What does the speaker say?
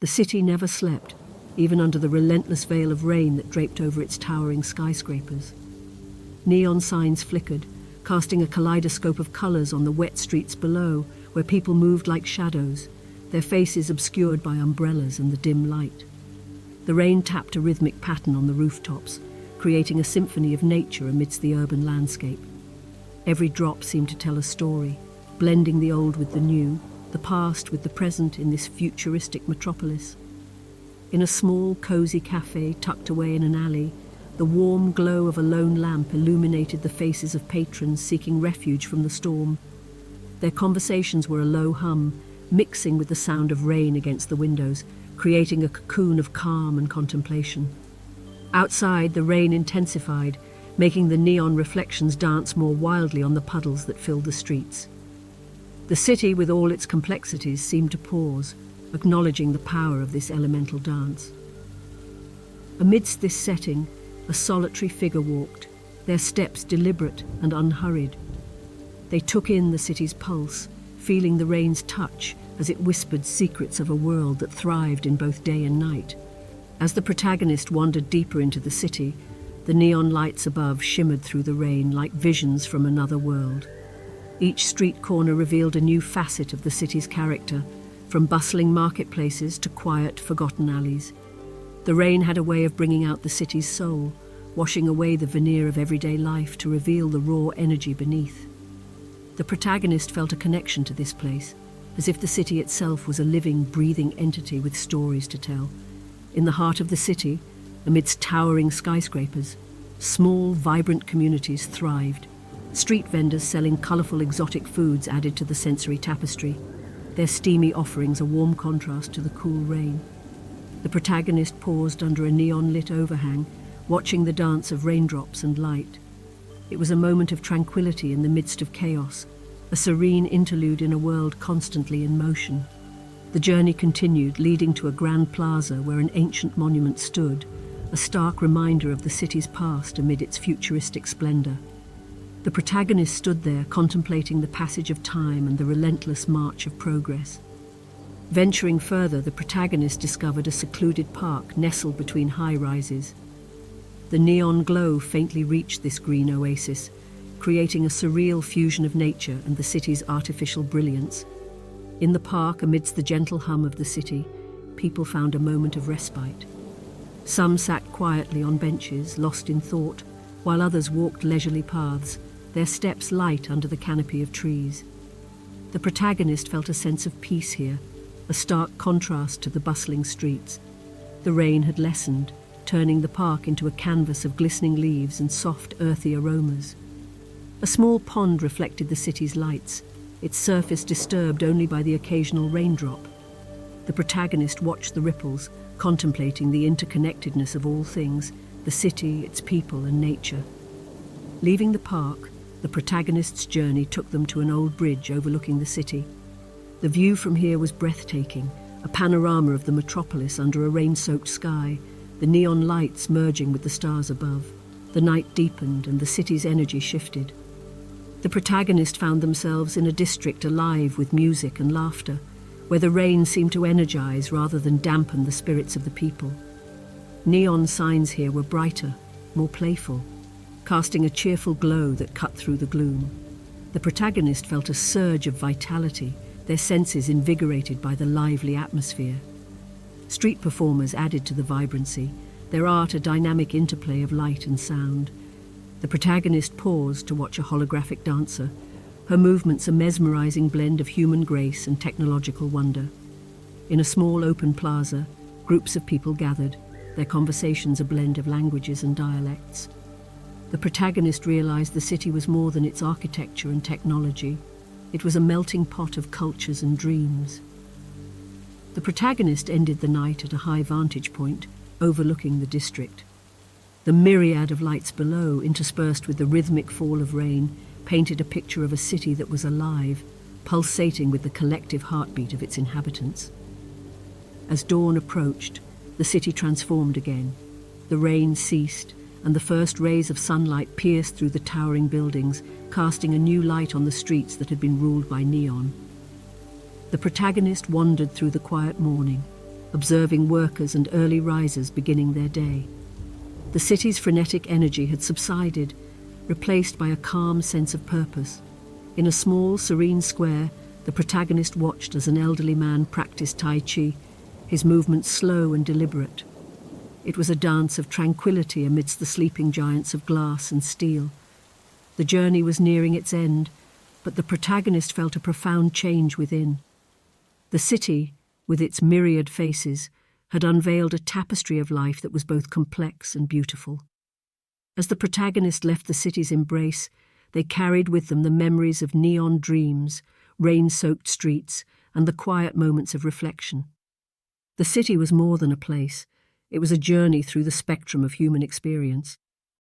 The city never slept, even under the relentless veil of rain that draped over its towering skyscrapers. Neon signs flickered, casting a kaleidoscope of colors on the wet streets below, where people moved like shadows, their faces obscured by umbrellas and the dim light. The rain tapped a rhythmic pattern on the rooftops, creating a symphony of nature amidst the urban landscape. Every drop seemed to tell a story, blending the old with the new, the past with the present in this futuristic metropolis. In a small, cozy cafe tucked away in an alley, the warm glow of a lone lamp illuminated the faces of patrons seeking refuge from the storm. Their conversations were a low hum, mixing with the sound of rain against the windows, creating a cocoon of calm and contemplation. Outside, the rain intensified, making the neon reflections dance more wildly on the puddles that filled the streets. The city, with all its complexities, seemed to pause, acknowledging the power of this elemental dance. Amidst this setting, a solitary figure walked, their steps deliberate and unhurried. They took in the city's pulse, feeling the rain's touch as it whispered secrets of a world that thrived in both day and night. As the protagonist wandered deeper into the city, the neon lights above shimmered through the rain like visions from another world. Each street corner revealed a new facet of the city's character, from bustling marketplaces to quiet, forgotten alleys. The rain had a way of bringing out the city's soul, washing away the veneer of everyday life to reveal the raw energy beneath. The protagonist felt a connection to this place, as if the city itself was a living, breathing entity with stories to tell. In the heart of the city, amidst towering skyscrapers, small, vibrant communities thrived. Street vendors selling colourful exotic foods added to the sensory tapestry, their steamy offerings a warm contrast to the cool rain. The protagonist paused under a neon-lit overhang, watching the dance of raindrops and light. It was a moment of tranquility in the midst of chaos, a serene interlude in a world constantly in motion. The journey continued, leading to a grand plaza where an ancient monument stood, a stark reminder of the city's past amid its futuristic splendor. The protagonist stood there, contemplating the passage of time and the relentless march of progress. Venturing further, the protagonist discovered a secluded park nestled between high-rises. The neon glow faintly reached this green oasis, creating a surreal fusion of nature and the city's artificial brilliance. In the park, amidst the gentle hum of the city, people found a moment of respite. Some sat quietly on benches, lost in thought, while others walked leisurely paths, their steps light under the canopy of trees. The protagonist felt a sense of peace here, a stark contrast to the bustling streets. The rain had lessened, turning the park into a canvas of glistening leaves and soft, earthy aromas. A small pond reflected the city's lights, its surface disturbed only by the occasional raindrop. The protagonist watched the ripples, contemplating the interconnectedness of all things, the city, its people, and nature. Leaving the park, the protagonist's journey took them to an old bridge overlooking the city. The view from here was breathtaking, a panorama of the metropolis under a rain-soaked sky, the neon lights merging with the stars above. The night deepened and the city's energy shifted. The protagonist found themselves in a district alive with music and laughter, where the rain seemed to energize rather than dampen the spirits of the people. Neon signs here were brighter, more playful, casting a cheerful glow that cut through the gloom. The protagonist felt a surge of vitality, their senses invigorated by the lively atmosphere. Street performers added to the vibrancy, their art a dynamic interplay of light and sound. The protagonist paused to watch a holographic dancer, her movements a mesmerizing blend of human grace and technological wonder. In a small open plaza, groups of people gathered, their conversations a blend of languages and dialects. The protagonist realized the city was more than its architecture and technology. It was a melting pot of cultures and dreams. The protagonist ended the night at a high vantage point, overlooking the district. The myriad of lights below, interspersed with the rhythmic fall of rain, painted a picture of a city that was alive, pulsating with the collective heartbeat of its inhabitants. As dawn approached, the city transformed again. The rain ceased, and the first rays of sunlight pierced through the towering buildings, casting a new light on the streets that had been ruled by neon. The protagonist wandered through the quiet morning, observing workers and early risers beginning their day. The city's frenetic energy had subsided, replaced by a calm sense of purpose. In a small, serene square, the protagonist watched as an elderly man practiced Tai Chi, his movements slow and deliberate. It was a dance of tranquility amidst the sleeping giants of glass and steel. The journey was nearing its end, but the protagonist felt a profound change within. The city, with its myriad faces, had unveiled a tapestry of life that was both complex and beautiful. As the protagonist left the city's embrace, they carried with them the memories of neon dreams, rain-soaked streets, and the quiet moments of reflection. The city was more than a place. It was a journey through the spectrum of human experience.